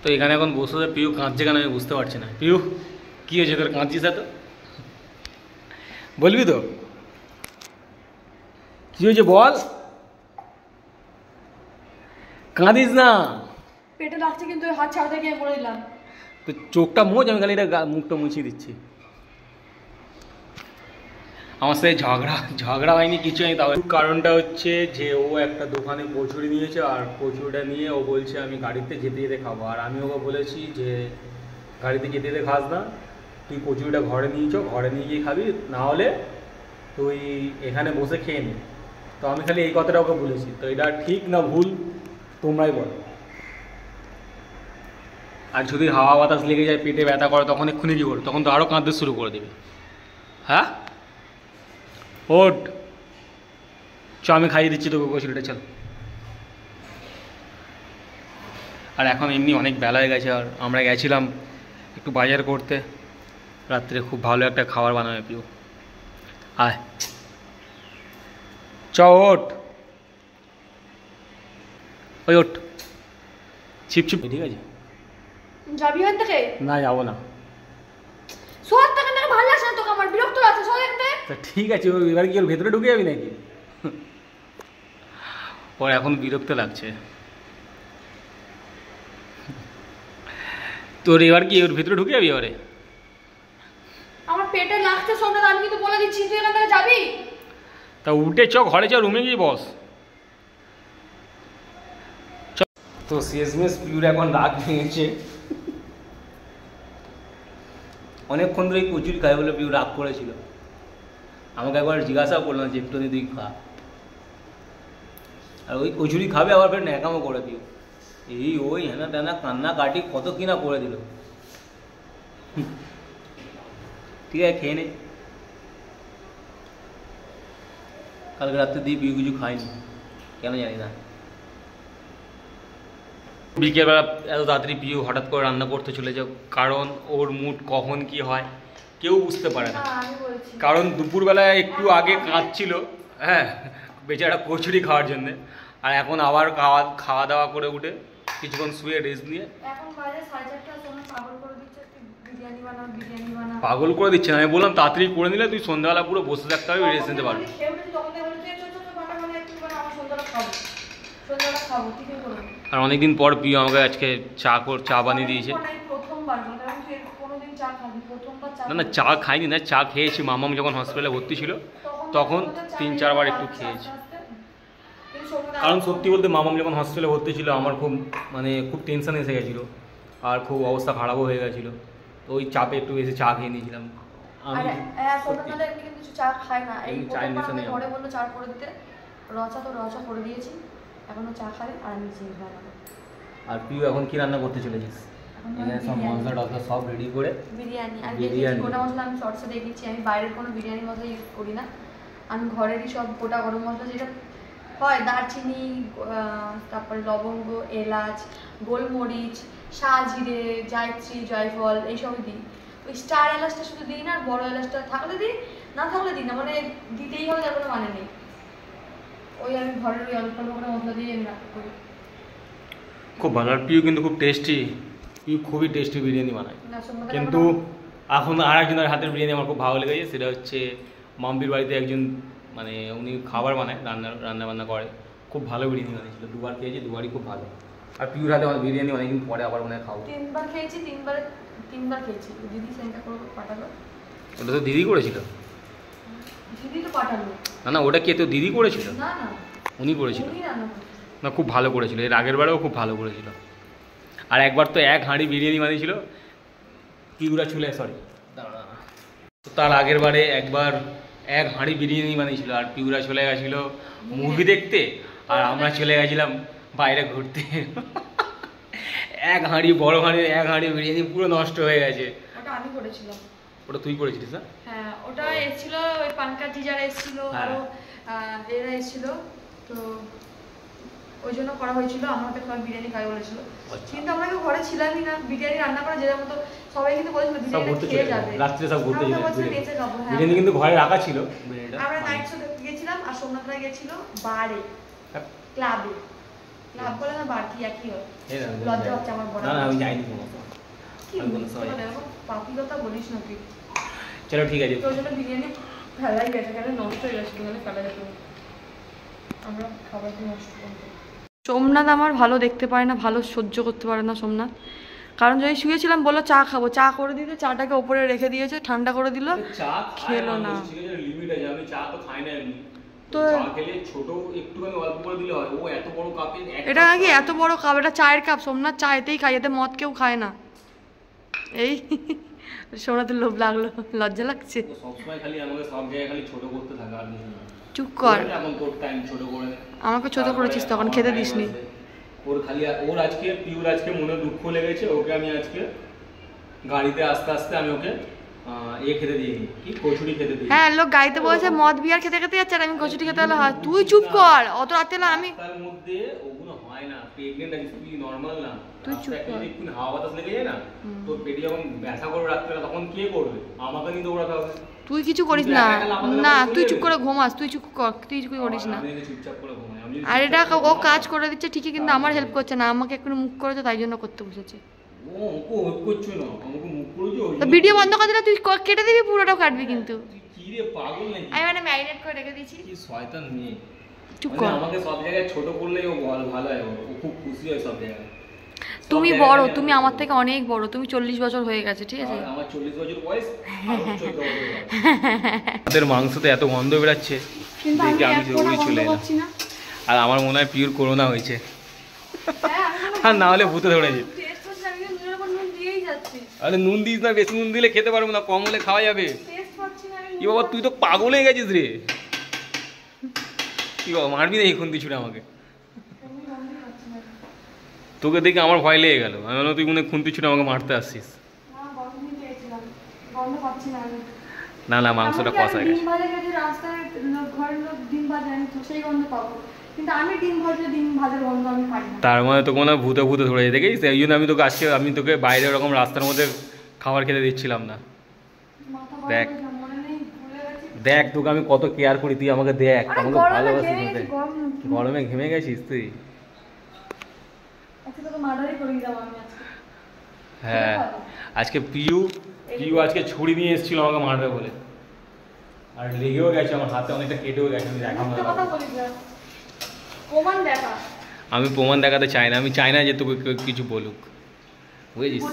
তো এখানে এখন বসে পিউ কাঁদছে কেন আমি বুঝতে পারছি না। পিউ কী হয়েছে তোর, কাঁদছিস এত? বলবি তো কী হয়েছে বল, কাঁদিস না। পেটে লাগছে কিন্তু হাত ছাড়াতে গিয়ে পড়ে দিলাম। তো চোখটা মোচ, আমি খালি এটা মুখটা মুছিয়ে দিচ্ছি। আমার সাথে ঝগড়া হয়নি, কিছু হয়নি। তাও কারণটা হচ্ছে যে ও একটা দোকানে কচুরি নিয়েছে, আর কচুরিটা নিয়ে ও বলছে আমি গাড়িতে যেতে যেতে খাবো। আর আমি ওকে বলেছি যে গাড়িতে যেতে যেতে খাস না, তুই কচুরিটা ঘরে নিয়েছ, ঘরে নিয়ে গিয়ে খাবি, না হলে তুই এখানে বসে খেয়ে নে। তো আমি খালি এই কথাটা ওকে বলেছি। তো এটা ঠিক না ভুল তোমরাই বলো। আর যদি হাওয়া বাতাস লেগে যায়, পেটে ব্যথা করে, তখন এক্ষুনি কী করো? তখন তো আরও কাঁদতে শুরু করে দেবে। হ্যাঁ ওট, চ আমি খাইয়ে দিচ্ছি তোকে কচুরিটা, চল। আর এখন এমনি অনেক বেলা হয়ে গেছে, আর আমরা গেছিলাম একটু বাজার করতে, রাত্রে খুব ভালো একটা খাবার বানাবে পিউ। আয় চ ওট, ওই ওট, ছিপ ছিপ। ঠিক আছে যাবি ওখান থেকে? না যাবো না। শোয়ার থেকে ভালো লাগছে না তোকে, আমার বিরক্ত লাগছে। শোয়া দেখতে। ঠিক আছে, এবার কি ওর ভেতরে ঢুকে যাবি নাকি? ওর এখন বিরক্ত লাগছে। তোর এবার কি ওর ভেতরে ঢুকে যাবি এবারে? আমার পেটে লাগছে সোমনাথ, আমি কিন্তু বলে দিচ্ছি তুই এখান থেকে যাবি। তা উঠে চ, ঘরে চ, রুমে গিয়ে বস। তো শেষমেশ পিউর এখন রাগ ভেঙেছে। অনেকক্ষণ ধরে কচুরি খাই বলে পিউ রাগ করেছিল। আমাকে একবার জিজ্ঞাসাও করলাম যে একটু তুই খা, আর ওই কচুরি খাবে আবার ফের ন্যাকামো করে পিউ। এই ওই হেনা তেনা কান্না কাটি কত কিনা করে দিল। ঠিক আছে খেয়ে নে। কালকে রাত্রে দিয়ে পিউ কিছু খাইনি, কেন জানি না। বিকেলবেলা এত তাড়াতাড়ি পিউ হঠাৎ করে রান্না করতে চলে যাও, কারণ ওর মুড কখন কি হয় কেউ বুঝতে পারে না। কারণ দুপুরবেলায় একটু আগে কাঁদছিল, হ্যাঁ বেচারা কচুরি খাওয়ার জন্যে, আর এখন আবার খাওয়া দাওয়া করে উঠে কিছুক্ষণ শুয়ে রেস্ট নিয়ে পাগল করে দিচ্ছে না। আমি বললাম তাড়াতাড়ি করে নিলে তুই সন্ধ্যাবেলা পুরো বসে থাকতে হবে, রেস্ট নিতে পারবি। আর অনেকদিন পর পিউ আমাকে আজকে চা বানিয়ে দিয়েছে। না না চা খাইনি, না চা খেয়েছি। মামাম যখন হসপিটালে ভর্তি ছিল তখন 3-4 বার একটু খেয়েছি। কারণ সত্যি বলতে মামাম যখন হসপিটালে ভর্তি ছিল আমার খুব টেনশন এসে গেছিলো, আর খুব অবস্থা খারাপও হয়ে গেছিলো। তো ওই চাপে একটু বেশি চা খেয়ে নিয়েছিলাম। আর তুই এখন কি রান্না করতে চলেছিস? সব মশলা টসলা সব রেডি করে বিরিয়ানি গোটা মশলা আমি শর্টসে দেখেছি। আমি বাইরের কোনো বিরিয়ানি মশলা ইউজ করি না, আমি ঘরেরই সব গোটা গরম মশলা যেটা হয়, দারচিনি, তারপরে লবঙ্গ, এলাচ, গোলমরিচ, শাহজিরে, জায়ত্রী, জয়ফল এইসবই দিই। ওই স্টার এলাচটা শুধু দিই না, আর বড় এলাচটা থাকলে দিই, না থাকলে দিই না, মানে দিতেই হবে তার কোনো মানে নেই। ওই আমি ঘরের ওই অল্প অল্প করে মশলা দিয়ে আমি রান্না করি। খুব ভালো। আর পিউ কিন্তু খুব টেস্টি, পিউ খুবই টেস্টি বিরিয়ানি বানায়। কিন্তু এখন আর একজনের হাতের বিরিয়ানি আমার খুব ভালো লেগেছে, সেটা হচ্ছে মাম্পির বাড়িতে একজন উনি খাবার বানায়, রান্না বান্না করে, খুব ভালো বিরিয়ানি বানিয়েছিল। 2বার খেয়েছি, 2বারই খুব ভালো। আর পিউর হাতে আমার বিরিয়ানি অনেকদিন পরে আবার মনে হয় খাবো। 3বার খেয়েছি, 3বার খেয়েছি। দিদি সেন্টার করে পাঠালো। ওটা তো দিদি করেছিল। দিদি তো পাঠালো। না ওটা কে, তো দিদি করেছিল? না না উনি করেছিল। উনি রান্না করেছিল। না খুব ভালো করেছিল, এর আগের বারেও খুব ভালো করেছিল। আর একবার তো 1 হাঁড়ি বিরিয়ানি বানিয়েছিল পিউরা চলে, সরি তার আগের বারে একবার 1 হাঁড়ি বিরিয়ানি বানিয়েছিল, আর পিউরা চলে গেছিলো মুভি দেখতে, আর আমরা চলে গেছিলাম বাইরে ঘুরতে। 1 হাঁড়ি, বড় হাঁড়ি 1 হাঁড়ি বিরিয়ানি পুরো নষ্ট হয়ে গেছে। ওটা আমি করেছিলাম। ওটা তুই করেছিলিস না? হ্যাঁ ওটা এসেছিল, ওই পানকাজি যারা এসেছিল, আরো এরা এসেছিল, তো ওই জন্য করা হয়েছিল। আমার হাতে সবাই বিরিয়ানি খাই বলেছিল, কিন্তু আমরা কেউ ঘরে ছিলামই না। বিরিয়ানি রান্না করা যেটার মতো সবাই কিন্তু বলেছিল বিরিয়ানি খেয়ে যাবে, রাত্রে সব ঘুরতে ছিল। হ্যাঁ বিরিয়ানি কিন্তু ঘরে রাখা ছিল। আমরা নাইট শো দেখতে গেছিলাম, আর সোমনাথরা গেছিল বারে, ক্লাবে। লাভ বলে না বাড়তি একই হয়। এই না, লজ্জা হচ্ছে আমার বড়। না না আমি যাইনি কোনো সময়। কি আমি কোনো সময় বলছিস? পাপি কথা বলিস না তুই। চলো ঠিক আছে। তোর জন্য বিরিয়ানি ফেলাই গেছে, কেন নষ্ট হয়ে গেছে, তোখানে ফেলা যেত না। আমরা খাবার নষ্ট করবো। সোমনাথ আমার ভালো দেখতে পারে না, ভালো সহ্য করতে পারে না সোমনাথ। কারণ যদি শুয়েছিলাম বললো চা খাবো, চা করে দিতে, চাটাকে ওপরে রেখে দিয়েছে, ঠান্ডা করে দিল, চা খেলো না। ঠিক আছে, লিমিট আছে, আমি চা তো খাই না এমনি। তো চা খেলে ছোট একটুখানি অল্প করে দিলে হয়, ও এত বড় কাপে এটা নাকি এত বড় কাপ, এটা চায়ের কাপ, সোমনাথ চা এতেই খায়, এতে মদ কেউ খায় না। এই সোমনাথের লোভ লাগলো, লজ্জা লাগছে। ও সবসময় খালি আমাকে সব জায়গায় খালি ছোট করতে থাকে, আর কিছু না। চুপ কর, এমন তোর টাইম ছোট করে আমাকে ছোট করেছিস তখন, খেতে দিসনি। ওর খালি ওর আজকে পিউর আজকে মনে দুঃখ লেগেছে, ওকে আমি আজকে গাড়িতে আস্তে আস্তে আমি ওকে খেতে দিই, কি কচুরি খেতে দিই। হ্যাঁ, লোক গাড়িতে বসে মদ বিয়ার খেতে খেতে যাচ্ছে, আর আমি কচুরি খেতে হলে হয়। তুই চুপ কর, অত রাতে না আমি। তার মধ্যে ওগুলো হয় না, প্রেগন্যান্ট আছিস তুই, নরমাল না। তুই চুপ কর। একটু হাওয়া বাতাস লেগে যায় না, তোর পেটে যখন ব্যথা করবে রাত্রে, তখন কে করবে? আমাকে নিয়ে দৌড়াতে হবে। তুই কিছু করিস না, না তুই চুপ করে ঘুমাস, তুই চুপ কর, তুই কিছু করিস না। আমি চুপচাপ করে ঘুমাই। আর এটা ও কাজ করে দিচ্ছে ঠিকই, কিন্তু আমার হেল্প করছে না, আমাকে একটু মুখ করেছে, তাই জন্য করতে বসেছে। ও ওকে হেল্প করছো না, আমাকে মুখ করেছো। তো ভিডিও বন্ধ করে দিলে তুই কেটে দিবি, পুরোটাও কাটবি কিন্তু। কি রে পাগল নাকি? আমি মানে ম্যারিনেট করে রেখে দিয়েছি। কি শয়তান মেয়ে। চুপ কর। আমাকে সব জায়গায় ছোট করলেই ও ভালো হয়, ও খুব খুশি হয় সব জায়গায়। তুমি বড়, তুমি আমার থেকে অনেক বড়, তুমি 40 বছর হয়ে গেছে, ঠিক আছে? আমার 40 বছর বয়স, আর 14 বছর বয়স। আমাদের মাংসতে এত গন্ধ বেরাচ্ছে, দেখে আমি জরুরি চলে এলাম। আর আমার মনে হয় পিওর করোনা হয়েছে, আর না হলে ভূতে ধরেছে। আরে নুন দিস না, বেশি নুন দিলে খেতে পারবো না, কম হলে খাওয়া যাবে। কি বাবা, তুই তো পাগল হয়ে গেছিস রে। কি বাবা, মারবি না এখন কিছুটা আমাকে? তোকে দেখে আমার ভয় লেগে গেল, আমি বললাম তুই মনে খুন্তি ছুটে আমাকে মারতে আসছিস। না না, মাংসটা কষা গেছে। তার মানে তো কোনো ভূতে ভূতে ধরে যেতে গেছিস, এই জন্য আমি তোকে আজকে আমি তোকে বাইরে ওরকম রাস্তার মধ্যে খাবার খেতে দিচ্ছিলাম না। দেখ দেখ, তোকে আমি কত কেয়ার করি, তুই আমাকে দেখ, আমাকে ভালোবাসিস। গরমে ঘেমে গেছিস তুই। হ্যাঁ, আজকে পিউ আজকে ছুরি নিয়ে এসেছিল আমাকে মারবে বলে, আর লেগেও গেছে, আমার হাতে অনেকটা কেটেও গেছে। আমি প্রমাণ দেখাতে চাই না, আমি চাই না যে তোকে কিছু বলুক, বুঝেছিস?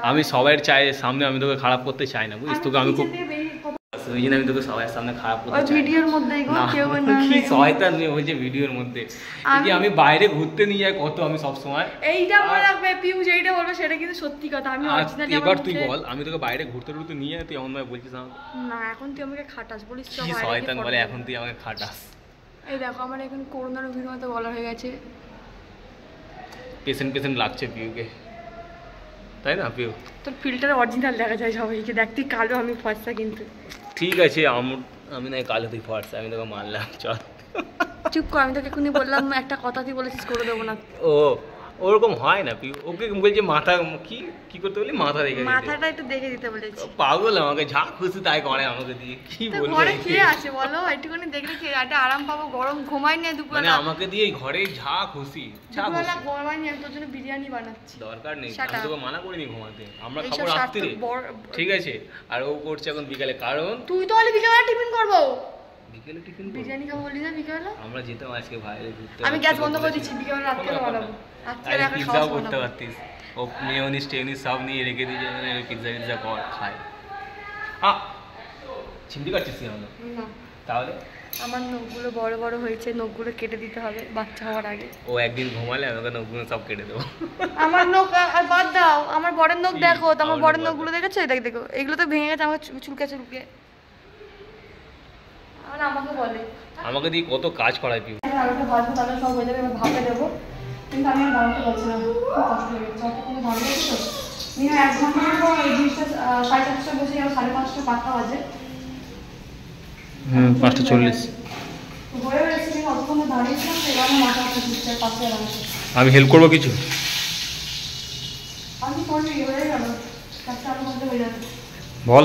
আমি সবার সামনে আমি তোকে খারাপ করতে চাই না, বুঝিস? তোকে আমি খুব, ওই জন্য আমি তোকে সবার সামনে খারাপ করতে চাই না। কি শয়তান মেয়ে হয়েছে ভিডিওর মধ্যে, যে আমি বাইরে ঘুরতে নিয়ে যাই কত, আমি সব সময় এইটা মনে রাখবে, পিউ যেটা বলবে সেটা কিন্তু সত্যি কথা। আমি অরিজিনালি এবার তুই বল, আমি তোকে বাইরে ঘুরতে নিয়ে যাই, তুই এমন ভাবে বলছিস আমাকে? না, এখন তুই আমাকে খাটাস, বলিস কি শয়তান বলে, এখন তুই আমাকে খাটাস। এই দেখো, আমার এখন করোনার রোগীর মতো গলা হয়ে গেছে, পেশেন্ট লাগছে পিউকে, তাই না? পিউ তোর ফিল্টার অরিজিনাল দেখা যায় সবাইকে, দেখ তুই কালো, আমি ফর্সা কিন্তু। ঠিক আছে, আমি না কালো, তুই ফর্সা, আমি তোকে মানলাম, চল। চুপ কর, আমি তোকে এখনই বললাম একটা কথা, তুই বলেছিস করে দেবো না। ও ওরকম হয় না পিউ, ওকে বলছে মাথা কি করতে বলি, মাথা দেখে মাথাটা একটু দেখে দিতে বলেছি। পাগল, আমাকে যা খুশি তাই করে আমাকে দিয়ে, কি বলবো? ঘরে কে আছে বলো, একটুখানি দেখলে কি একটা আরাম পাবো, গরম ঘুমাই না দুপুরে, মানে আমাকে দিয়ে ঘরে যা খুশি ঘুমাই না, তোর জন্য বিরিয়ানি বানাচ্ছি। দরকার নেই, আমি তোকে মানা করিনি ঘুমাতে, আমরা খাবো রাত্রিরে, ঠিক আছে? আর ও করছে এখন বিকালে, কারণ তুই তো বলে বিকালে টিফিন করবো, বিকেলে টিফিন বিরিয়ানি খাবো বলি না বিকালে। আমরা যেতাম আজকে বাইরে ঘুরতে, আমি গ্যাস বন্ধ করে দিচ্ছি, বিকালে রাত্রে বানাবো, রাত্রে এখন পিৎজাও করতে পারতিস, ও মেয়োনিজ টেনিস সব নিয়ে রেখে দিয়ে পিৎজা কর খায়। চিমটি কাটছিস আমরা না, তাহলে আমার নখগুলো বড় বড় হয়েছে, নখগুলো কেটে দিতে হবে বাচ্চা হওয়ার আগে। ও একদিন ঘুমালে আমাকে নখগুলো সব কেটে দেবো। আমার নখ আর বাদ দাও, আমার বড়ের নখ দেখো তো, আমার বড়ের নখগুলো দেখেছো? দেখ দেখো, এগুলো তো ভেঙে গেছে, আমাকে চুলকে আমাকে বলে, আমাকে দিয়ে কত কাজ করায় পিউ। আলুটা ভাজবো, তাহলে সব হয়ে যাবে, এবার ভাপে দেবো, কিন্তু আমি আর ভাবতে পারছি না, খুব কষ্ট হয়ে গেছে। কোনো ভালো লাগছে তো মিনিমাম 1 ঘন্টা পর এই জিনিসটা 4:30 বসে, আর 5:30 5টা বাজে, 5:40 হয়ে গেছে, কিন্তু অতক্ষণ দাঁড়িয়েছিলাম, এবার আমার মাথা ঘুরছে, পাশে দাঁড়াচ্ছে। আমি হেল্প করবো কিছু? আমি করবি, হয়ে গেল, 4টা আলু ভাজতে হয়ে যাবে। বল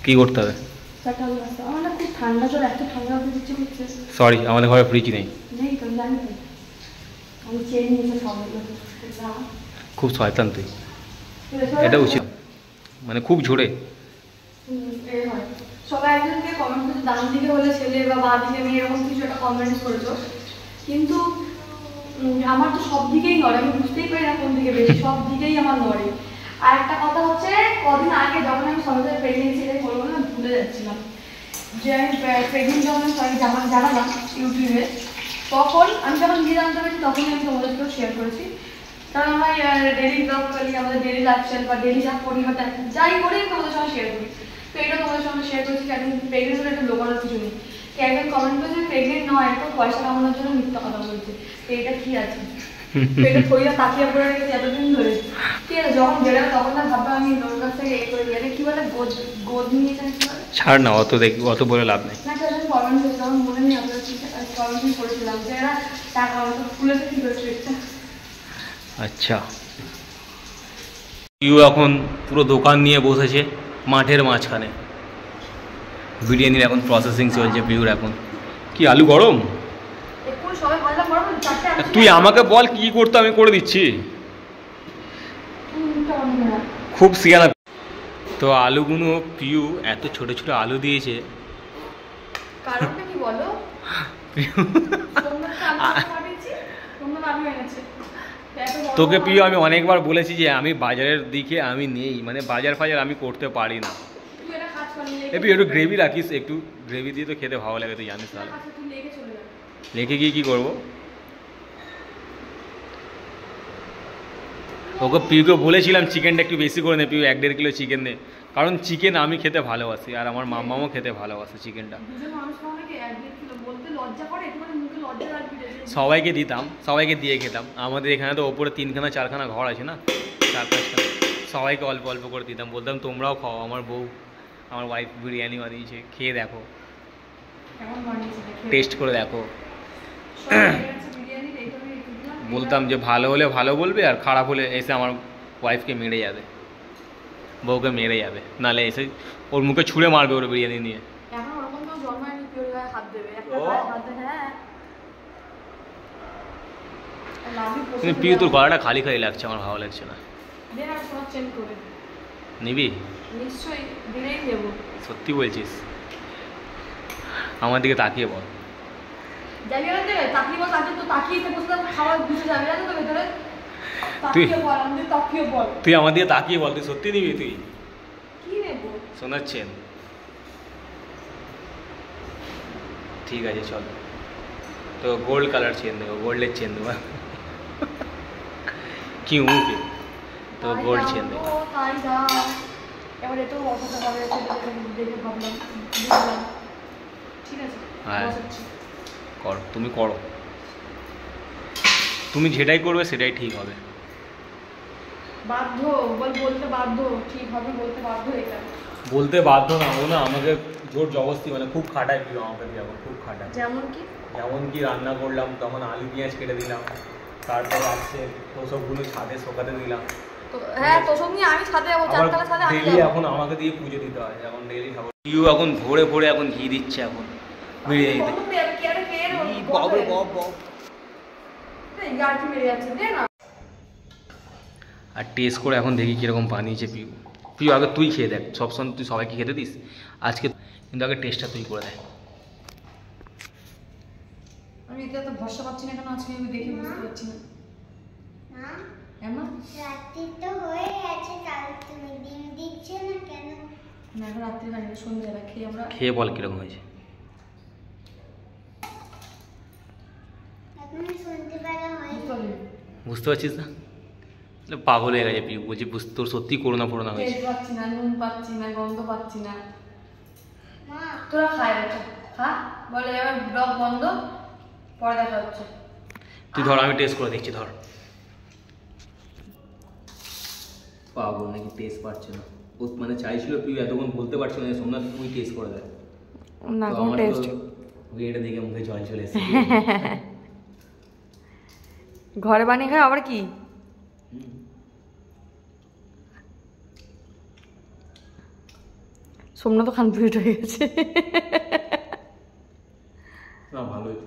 কি করতে হবে? 4টা আলু ভাজতে, আমার না খুব ঠান্ডা জল, এত ঠান্ডা হতে দিচ্ছে করছে। সরি, আমাদের ঘরে ফ্রিজ নেই। নেই তো, জানি তো, আমি চেয়ে নিয়েছি সবাই খুব শয়তান তুই, এটা উচিত মানে খুব ঝুড়ে। সবাই একজনকে কমেন্ট করছে ডান দিকে হলে ছেলে বা বাঁ দিকে মেয়ে এরকম কিছু একটা কমেন্ট করেছো, কিন্তু আমার তো সব দিকেই নড়ে, আমি বুঝতেই পারি না কোন দিকে বেশি, সব দিকেই আমার নড়ে। আর একটা কথা হচ্ছে, কদিন আগে যখন আমি সবাই প্রেগনেন্সি বলবো না, ভুলে যাচ্ছিলাম যে আমি প্রেগনেন্ট যখন সবাই জানালাম ইউটিউবে, তখন আমি যখন নিজে জানতে পারছি তখনই আমি তোমাদেরকেও শেয়ার করেছি। কারণ আমরা ডেলি ব্লগ করি, আমাদের ডেলি লাইফস্টাইল বা ডেলি যা করি বা যাই করি তোমাদের সঙ্গে শেয়ার করি। তো এটা তোমাদের সঙ্গে শেয়ার করছি, একদিন প্রেগনেন্ট হলে একটা লোকাল কিছু নেই। একজন কমেন্ট করেছে প্রেগনেন্ট নয়, একদম পয়সা কামানোর জন্য মিথ্যা কথা বলছে, তো এটা কি আছে? এটা থইয়া তাকিয়ে পড়ে রেখেছি এতদিন ধরে। ঠিক আছে, যখন বেরোবে তখন না ভাববে আমি লোর কাছ থেকে এ করে গেলে কি বলে গোদ নিয়েছেন কি বলে, ছাড় না, অত দেখি অত বলে লাভ নেই। না সেটা কমেন্ট করেছিল, আমার মনে নেই আপনার কমেন্ট করেছিলাম যে এরা টাকা অত খুলেছে কি করছে এটা। আচ্ছা, ইউ এখন পুরো দোকান নিয়ে বসেছে মাঠের মাঝখানে। বিরিয়ানির এখন প্রসেসিং চলছে পিউর। এখন কি আলু গরম? তুই আমাকে বল কি করতে, আমি করে দিচ্ছি। খুব সিয়ানা। তো আলুগুলো পিউ এত ছোট ছোট আলু দিয়েছে, কারণটা কি বলো? তোকে পিউ আমি অনেকবার বলেছি যে আমি বাজারের দিকে আমি নেই, মানে বাজার ফাজার আমি করতে পারি না। একটু গ্রেভি রাখিস, একটু গ্রেভি দিয়ে তো খেতে ভালো লাগে, তুই জানিস। তাহলে রেখে গিয়ে কী করবো? ওকে পিউকে বলেছিলাম চিকেনটা একটু বেশি করে নে, পিউ 1-1.5 কিলো চিকেন নে, কারণ চিকেন আমি খেতে ভালোবাসি আর আমার মামাও খেতে ভালোবাসে চিকেনটা। সবাইকে দিতাম, সবাইকে দিয়ে খেতাম। আমাদের এখানে তো ওপরে 3খানা 4খানা ঘর আছে না, 4-5খানা, সবাইকে অল্প অল্প করে দিতাম, বলতাম তোমরাও খাও। আমার বউ, আমার ওয়াইফ বিরিয়ানি বানিয়েছে, খেয়ে দেখো, টেস্ট করে দেখো। বলতাম যে ভালো হলে ভালো বলবে, আর খারাপ হলে এসে আমার ওয়াইফকে মেরে যাবে, বউকে মেরে যাবে, নাহলে এসে ওর মুখে ছুঁড়ে মারবে ওর বিরিয়ানি নিয়ে। পিউ তোর গলাটা খালি খালি লাগছে, আমার ভালো লাগছে না। নিবি? সত্যি বলছিস? আমার দিকে তাকিয়ে বল। তুই আমার দিকে তাকিয়ে বল, তুই সত্যি নিবি? তুই শোনাচ্ছেন? ঠিক আছে চল, তো গোল্ড কালার চেন দেবো, গোল্ডের চেন দেবো। কি মুখে তো গোল্ড চেন দেবো। হ্যাঁ কর, তুমি করো, তুমি যেটাই করবে সেটাই ঠিক হবে। বাধ্য বলতে বাধ্য, ঠিক হবে বলতে বাধ্য। এটা বলতে বাধ্য না, ও না আমাকে জোর জবরদস্তি, মানে খুব খাটায় দিল আমাকে দিয়ে, খুব খাটায়। যেমন কি রান্না করলাম তখন আলু পেঁয়াজ কেটে দিলাম, তারপরে আসছে তোষকগুলো ছাদে শোকাতে দিলাম। হ্যাঁ তোষক নিয়ে আমি ছাদে যাবো, চারতলা ছাদে আমি ডেইলি এখন আমাকে দিয়ে পুজো দিতে হয়, এখন ডেইলি খাবো। ইউ এখন ভোরে ভোরে এখন ঘি দিচ্ছে এখন বিরিয়ানিতে। আর টেস্ট করে এখন দেখি কিরকম বানিয়েছে পিউ। পিউ আগে তুই খেয়ে দেখ, সবসময় তুই সবাইকে খেতে দিস, আজকে কিন্তু আগে টেস্টটা তুই করে দেখ। আমি এটা তো ভরসা পাচ্ছি না কেন, আজকে আমি দেখে বুঝতে পারছি না। রাত্রি তো হয়ে গেছে, তাহলে তুমি ডিম দিচ্ছ না কেন? না এখন রাত্রি না, সন্ধ্যাবেলা খেয়ে আমরা খেয়ে বল কিরকম হয়েছে। এখন সন্ধ্যাবেলা হয়ে বুঝতে পারছিস না? পাগল হয়ে গেছে পিউ, বলছি তোর সত্যি করোনা ফোরোনা হয়েছে। টেস্ট পাচ্ছি না, নুন পাচ্ছি না, গন্ধ পাচ্ছি না। তোরা খায় বেটা, খা, বলে এবার ব্লগ বন্ধ, পরে দেখা হচ্ছে। তুই ধর, আমি টেস্ট করে দেখছি, ধর। পাগল নাকি, টেস্ট পাচ্ছে না ও, মানে চাইছিল পিউ এতক্ষণ বলতে পারছিল না, সোমনাথ তুই টেস্ট করে দেয় না, কোন টেস্ট? এটা দেখে মুখে জল চলে এসেছে। ঘরে বানিয়ে খায় আবার কি? সোমনাথ তো কনফিউজ হয়ে গেছে। না ভালোই,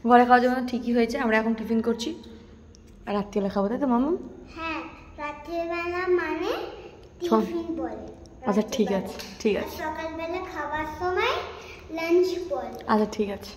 ঘরে খাওয়ার জন্য ঠিকই হয়েছে। আমরা এখন টিফিন করছি আর রাত্রিবেলা খাবো, তাই তো মামা? হ্যাঁ, রাত্রিবেলা মানে টিফিন বলে। আচ্ছা ঠিক আছে, ঠিক আছে। সকালবেলা খাবার সময় লাঞ্চ বলে। আচ্ছা ঠিক আছে।